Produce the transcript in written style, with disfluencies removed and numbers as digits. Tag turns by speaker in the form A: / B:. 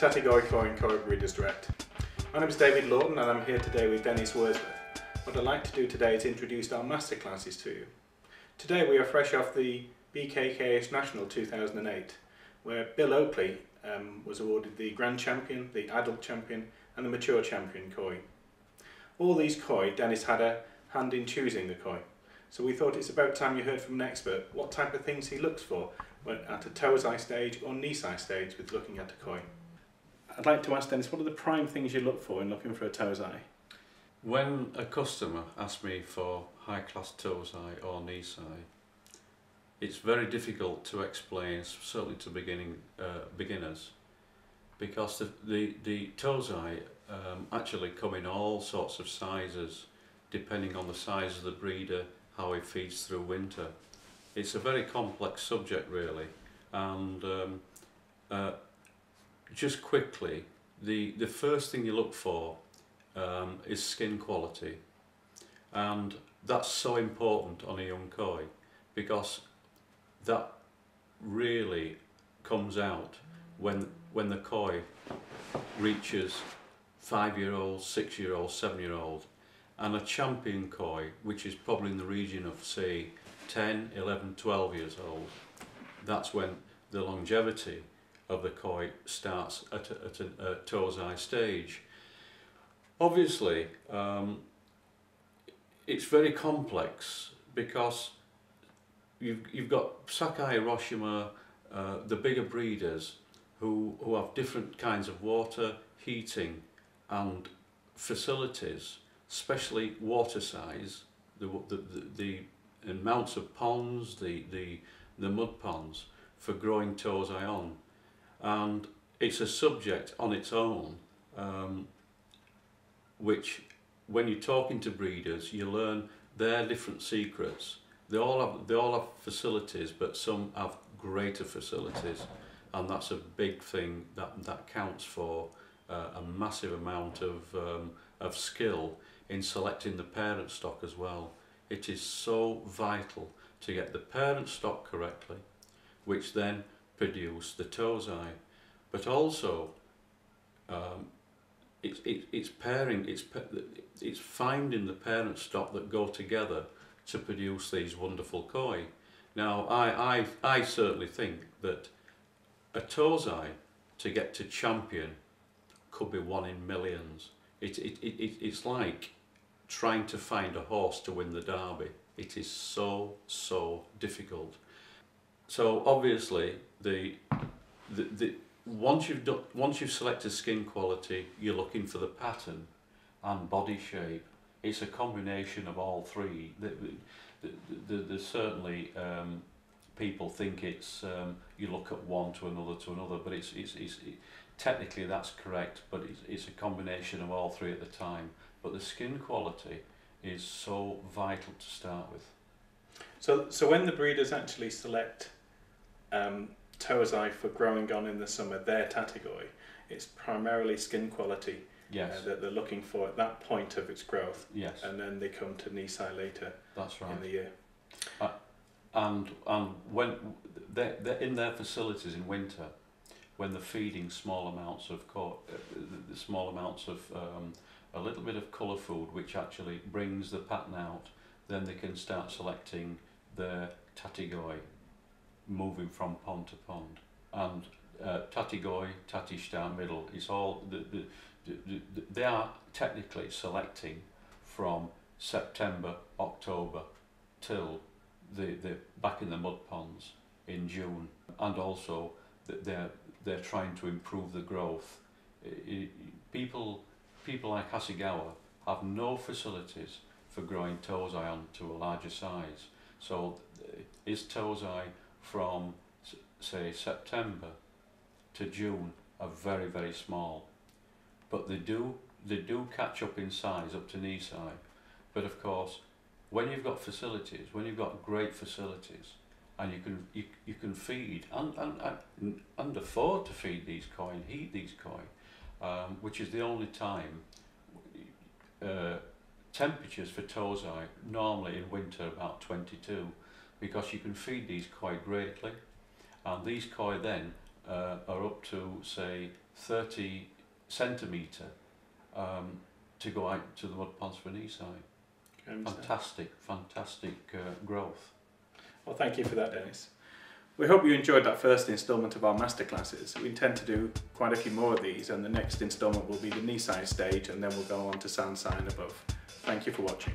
A: TateGoi Koi and Koi Breeders Direct. My name is David Lawton and I'm here today with Denis Wordsworth. What I'd like to do today is introduce our masterclasses to you. Today we are fresh off the BKKH National 2008, where Bill Oakley was awarded the Grand Champion, the Adult Champion and the Mature Champion Koi. All these koi, Denis had a hand in choosing the koi. So we thought it's about time you heard from an expert what type of things he looks for when at a Tosai stage or Nisai stage with looking at a koi. I'd like to ask Denis, what are the prime things you look for in looking for a Tosai?
B: When a customer asks me for high-class Tosai or Nisai, it's very difficult to explain, certainly to beginners, because the Tosai actually come in all sorts of sizes, depending on the size of the breeder, how he feeds through winter. It's a very complex subject really, and just quickly, the first thing you look for is skin quality, and that's so important on a young koi because that really comes out when the koi reaches 5-year-old, 6-year-old, 7-year-old, and a champion koi, which is probably in the region of say 10, 11, 12 years old, that's when the longevity of the koi starts at a Tosai stage. Obviously, it's very complex because you've got Sakai, Hiroshima, the bigger breeders who have different kinds of water, heating and facilities, especially water size, the amounts of ponds, the mud ponds for growing Tosai on. And it's a subject on its own, which when you're talking to breeders, you learn their different secrets. They all have facilities, but some have greater facilities, and that's a big thing that counts for a massive amount of skill in selecting the parent stock as well. It is so vital to get the parent stock correctly, which then produce the Tosai, but also it's pairing, it's finding the parent stock that go together to produce these wonderful koi. Now I certainly think that a Tosai to get to champion could be 1 in millions. It's like trying to find a horse to win the derby. It is so difficult. So obviously once you've selected skin quality, you're looking for the pattern and body shape. It's a combination of all three. There's certainly people think it's you look at one to another, but it's technically that's correct, but it's a combination of all three at the time. But the skin quality is so vital to start with.
A: So when the breeders actually select Tosai for growing on in the summer, their TateGoi, it's primarily skin quality.
B: Yes.
A: That they're looking for at that point of its growth.
B: Yes.
A: And then they come to Nisai later. That's right. In the year.
B: And when they're in their facilities in winter, when they're feeding small amounts of a little bit of colour food, which actually brings the pattern out, then they can start selecting their TateGoi, moving from pond to pond. And TateGoi, Tatishtar middle, is all they are technically selecting from September, October till they're back in the mud ponds in June, and also they're trying to improve the growth. People like Hasegawa have no facilities for growing Tosai on to a larger size. So is Tosai from say September to June are very small, but they do catch up in size up to Nisai. But of course, when you've got facilities, when you've got great facilities, and you can feed and afford to feed these koi and heat these koi, which is the only time temperatures for Tosai normally in winter about 22, because you can feed these koi greatly, and these koi then are up to, say, 30 centimetre to go out to the mud ponds for Tosai. Fantastic growth.
A: Well, thank you for that, Denis. We hope you enjoyed that first instalment of our masterclasses. We intend to do quite a few more of these, and the next instalment will be the knee size stage, and then we'll go on to sound sign above. Thank you for watching.